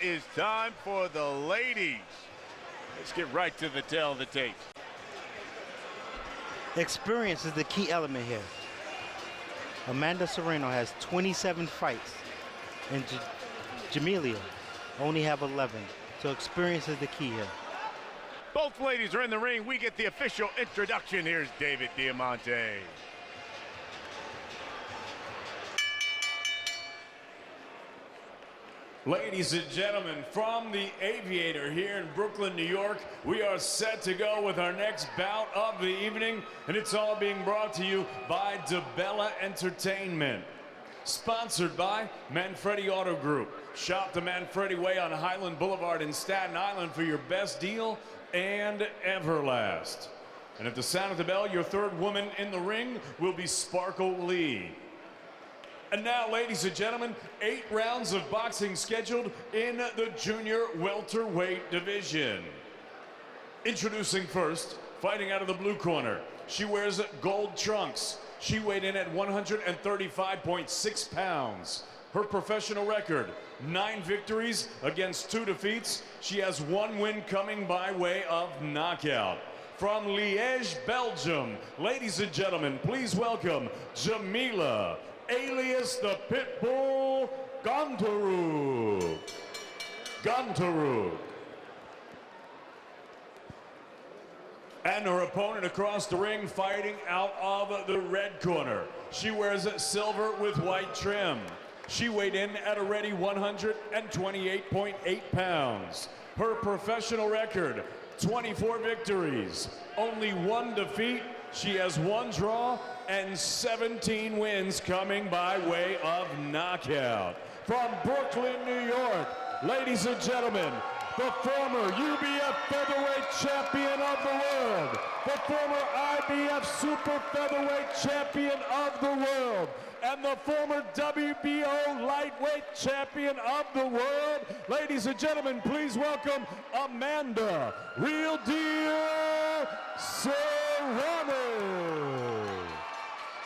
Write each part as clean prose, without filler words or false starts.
is time for the ladies. Let's get right to the tail of the tape. Experience is the key element here. Amanda Serrano has 27 fights, and Djemilla only have 11. So experience is the key here. Both ladies are in the ring. We get the official introduction. Here's David Diamante. Ladies and gentlemen, from the Aviator here in Brooklyn, New York, we are set to go with our next bout of the evening, and it's all being brought to you by Djemilla Entertainment. Sponsored by Manfredi Auto Group. Shop the Manfredi Way on Highland Boulevard in Staten Island for your best deal and Everlast. And at the sound of the bell, your third woman in the ring will be Sparkle Lee. And now, ladies and gentlemen, 8 rounds of boxing scheduled in the junior welterweight division. Introducing first, fighting out of the blue corner. She wears gold trunks. She weighed in at 135.6 pounds. Her professional record, 9 victories against 2 defeats. She has 1 win coming by way of knockout. From Liège, Belgium, ladies and gentlemen, please welcome Djemilla, alias the Pitbull, Gontaruk. Gontaruk. And her opponent across the ring fighting out of the red corner. She wears silver with white trim. She weighed in at a ready 128.8 pounds. Her professional record, 24 victories, only 1 defeat. She has 1 draw and 17 wins coming by way of knockout. From Brooklyn, New York, ladies and gentlemen, the former UBF featherweight champion of the world, the former IBF super featherweight champion of the world, and the former WBO lightweight champion of the world. Ladies and gentlemen, please welcome Amanda Real Deal Serrano.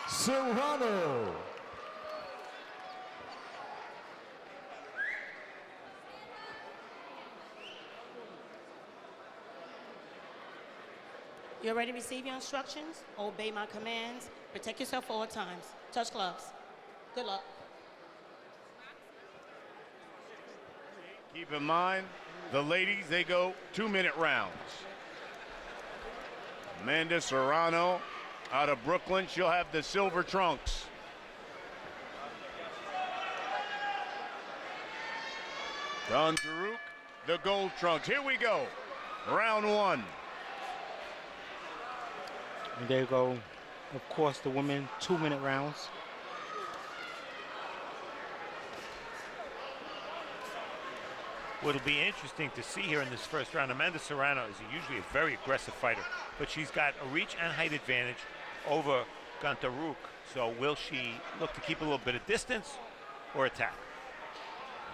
Serrano. You're ready to receive your instructions? Obey my commands. Protect yourself at all times. Touch gloves. Good luck. Keep in mind, the ladies, they go 2-minute rounds. Amanda Serrano out of Brooklyn. She'll have the silver trunks. Gontaruk, the gold trunks. Here we go. Round 1. And there you go, of course, the women 2-minute rounds. What'll be interesting to see here in this first round, Amanda Serrano is usually a very aggressive fighter, but she's got a reach and height advantage over Gontaruk. So will she look to keep a little bit of distance or attack?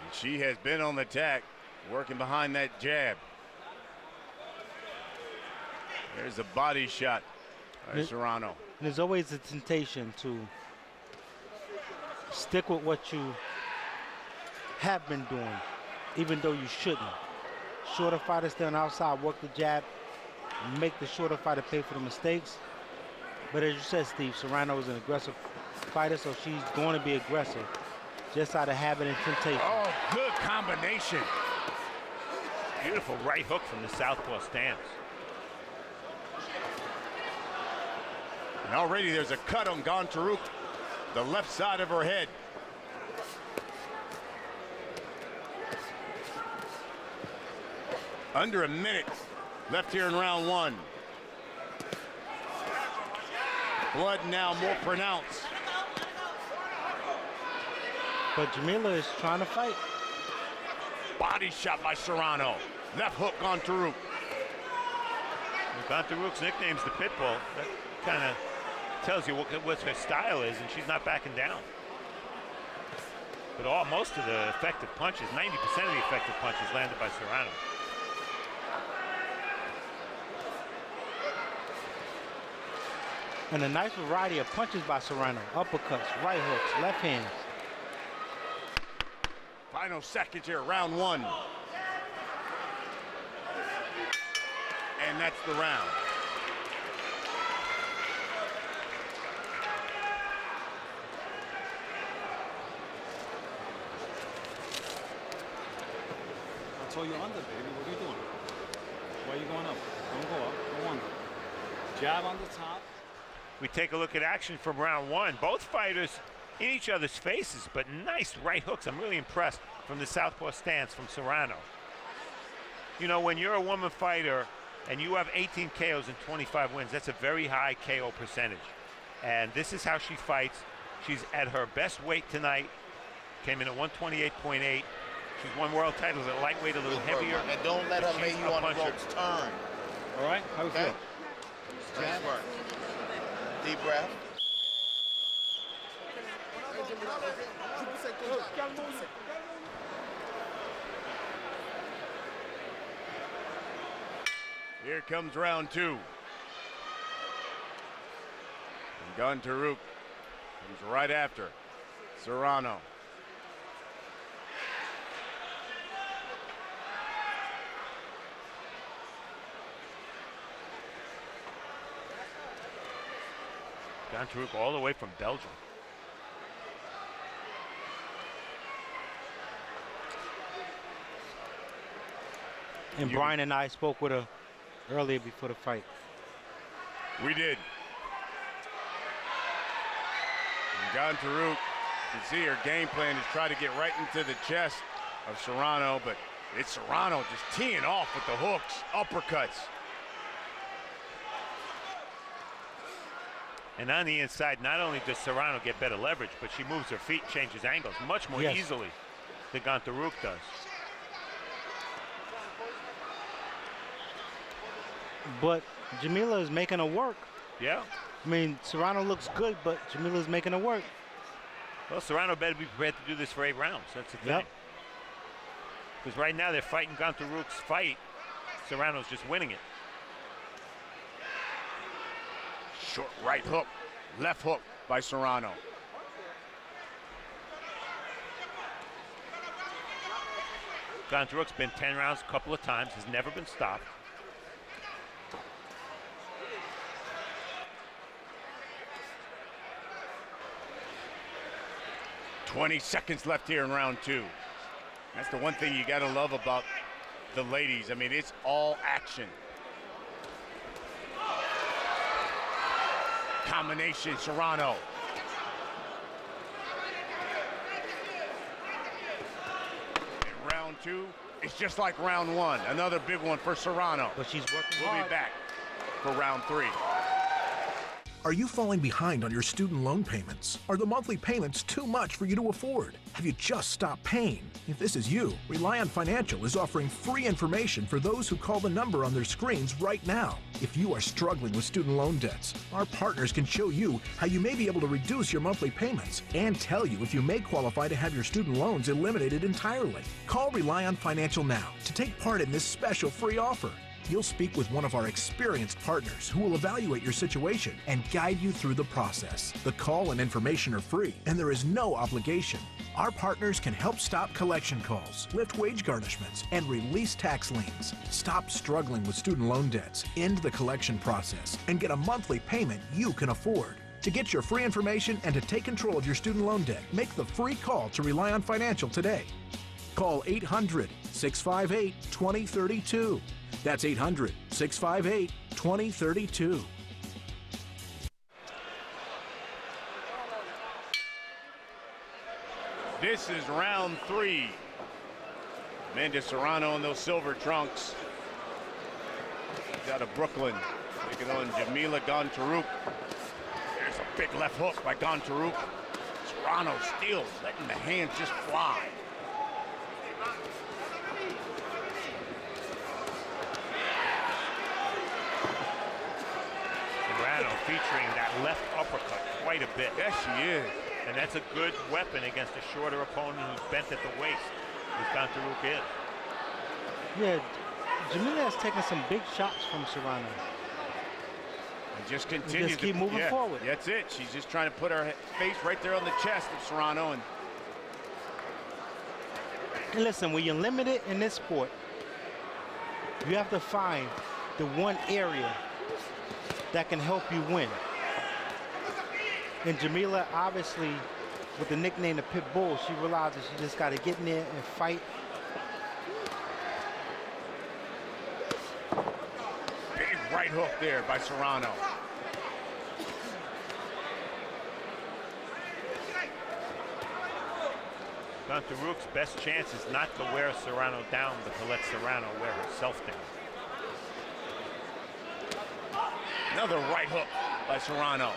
And she has been on the attack, working behind that jab. There's a body shot by Serrano. There's always a temptation to stick with what you have been doing, even though you shouldn't. Shorter fighters stay on the outside, work the jab, make the shorter fighter pay for the mistakes. But as you said, Steve, Serrano is an aggressive fighter, so she's going to be aggressive, just out of habit and temptation. Oh, good combination. Beautiful right hook from the southpaw stance. And already there's a cut on Gontaruk, the left side of her head. Under a minute left here in round 1. Blood now more pronounced. But Djemilla is trying to fight. Body shot by Serrano. Left hook on Gontaruk. Gontaruk's nickname's the Pitbull. That kind of tells you what her style is, and she's not backing down. But most of the effective punches, 90% of the effective punches landed by Serrano. And a nice variety of punches by Serrano. Uppercuts, right hooks, left hands. Final seconds here, round one. And that's the round. I told you under, baby. What are you doing? Why are you going up? Don't go up. Go under. Jab on the top. We take a look at action from round one. Both fighters in each other's faces, but nice right hooks. I'm really impressed from the southpaw stance from Serrano. You know, when you're a woman fighter and you have 18 KOs and 25 wins, that's a very high KO percentage. And this is how she fights. She's at her best weight tonight. Came in at 128.8. She's won world titles at lightweight, a little heavier. And don't let her lay you on the ropes. Turn. All right? How we Okay? feel? Nice work. Deep breath. Here comes round two. And Gontaruk comes right after Serrano. Gontaruk all the way from Belgium. And Brian and I spoke with her earlier before the fight. We did. And Gontaruk, you can see her game plan is try to get right into the chest of Serrano, but it's Serrano just teeing off with the hooks, uppercuts. And on the inside, not only does Serrano get better leverage, but she moves her feet, changes angles much more easily than Gontaruk does. But Djemilla is making her work. Yeah. I mean, Serrano looks good, but Jamila's making her work. Well, Serrano better be prepared to do this for 8 rounds. That's the thing. Yep. Because right now they're fighting Gontaruk's fight. Serrano's just winning it. Short right hook, left hook by Serrano. Gontaruk's been 10 rounds a couple of times, has never been stopped. "20 seconds left here in round two." That's the one thing you gotta love about the ladies. I mean, it's all action. Combination, Serrano. And round two, it's just like round one. Another big one for Serrano. But she's working We'll hard. be back for round three. Are you falling behind on your student loan payments? Are the monthly payments too much for you to afford? Have you just stopped paying? If this is you, Rely on Financial is offering free information for those who call the number on their screens right now. If you are struggling with student loan debts, our partners can show you how you may be able to reduce your monthly payments and tell you if you may qualify to have your student loans eliminated entirely. Call Rely on Financial now to take part in this special free offer. You'll speak with one of our experienced partners who will evaluate your situation and guide you through the process. The call and information are free, and there is no obligation. Our partners can help stop collection calls, lift wage garnishments, and release tax liens. Stop struggling with student loan debts, end the collection process, and get a monthly payment you can afford. To get your free information and to take control of your student loan debt, make the free call to Rely on Financial today. Call 800-658-2032. That's 800-658-2032. This is round three. Amanda Serrano in those silver trunks. Out of Brooklyn, taking on Djemilla Gontaruk. There's a big left hook by Gontaruk. Serrano steals, letting the hands just fly. Serrano featuring that left uppercut quite a bit. Yes, she is. And that's a good weapon against a shorter opponent who's bent at the waist, as Gontaruk is. Yeah, Djemilla has taken some big shots from Serrano. And just continue Just keep moving forward. That's it. She's just trying to put her face right there on the chest of Serrano. And And listen, when you're limited in this sport, you have to find the one area that can help you win. And Djemilla, obviously, with the nickname the Pit Bull, she realizes she just got to get in there and fight. Big right hook there by Serrano. Gontaruk's best chance is not to wear Serrano down, but to let Serrano wear herself down. Another right hook by Serrano.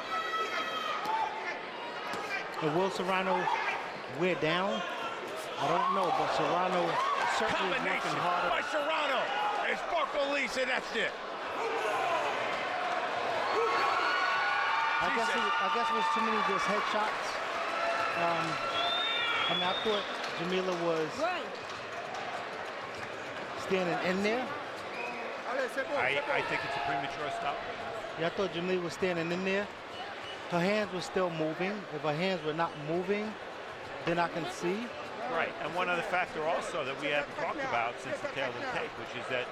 And will Serrano wear down? I don't know, but Serrano certainly is working harder. By Serrano. And Sparkle Lee said that's it. I guess it was too many just headshots. I mean, I thought Djemilla was standing in there. I think it's a premature stop. Yeah, I thought Djemilla was standing in there. Her hands were still moving. If her hands were not moving, then I can see. Right, and one other factor also that we haven't talked about since the tail of the tape, which is that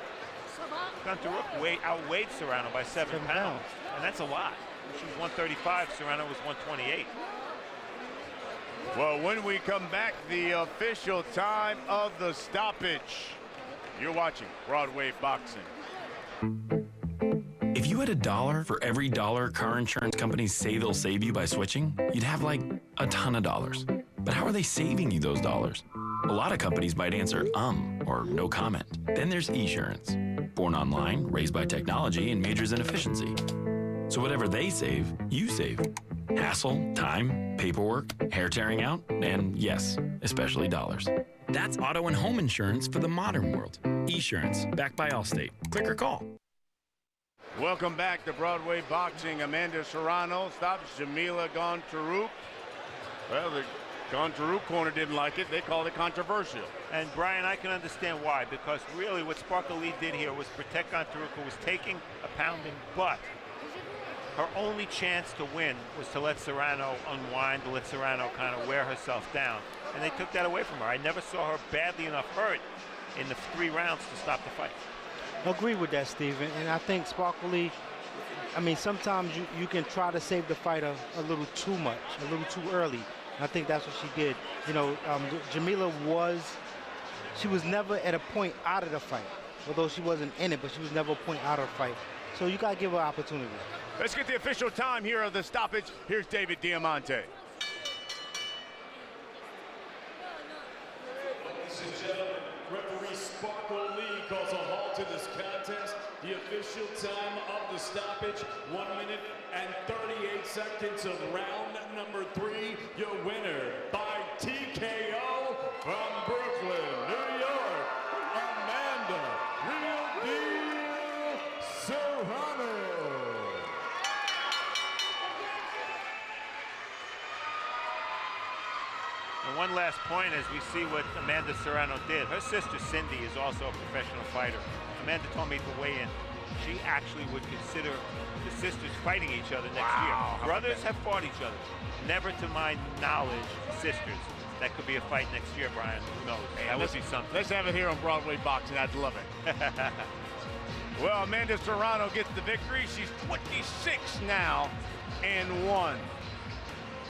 Gontaruk outweighed Serrano by 7 pounds, and that's a lot. She was 135, Serrano was 128. Well, when we come back, the official time of the stoppage. You're watching Broadway Boxing. If you had $1 for every dollar car insurance companies say they'll save you by switching, you'd have like a ton of dollars. But how are they saving you those dollars? A lot of companies might answer or no comment. Then there's Esurance. Born online, raised by technology, and majors in efficiency. So whatever they save, you save. Hassle, time, paperwork, hair tearing out, and yes, especially dollars. That's auto and home insurance for the modern world. Esurance, backed by Allstate. Click or call. Welcome back to Broadway Boxing. Amanda Serrano stops Djemilla Gontaruk. Well, the Gontaruk corner didn't like it. They called it controversial. And Brian, I can understand why, because really what Sparkle Lee did here was protect Gontaruk, who was taking a pounding, but her only chance to win was to let Serrano unwind, to let Serrano kind of wear herself down. And they took that away from her. I never saw her badly enough hurt in the 3 rounds to stop the fight. I agree with that, Steven. And I think Sparkle Lee, I mean, sometimes you can try to save the fight a little too much, a little too early. And I think that's what she did. You know, Djemilla she was never at a point out of the fight. Although she wasn't in it, but she was never a point out of the fight. So you got to give her opportunity. Let's get the official time here of the stoppage. Here's David Diamante. Ladies and gentlemen, referee Sparkle Lee calls a halt to this contest. The official time of the stoppage, 1 minute and 38 seconds of round number 3. Your winner by TKO from Brooklyn, New York, Amanda Real Deal Serrano. And one last point as we see what Amanda Serrano did. Her sister Cindy is also a professional fighter. Amanda told me to weigh in. She actually would consider the sisters fighting each other next year. Brothers have fought each other. Never to my knowledge, sisters. That could be a fight next year, Brian. Who knows? That would be something. Let's have it here on Broadway Boxing. I'd love it. Well, Amanda Serrano gets the victory. She's 26 now and 1.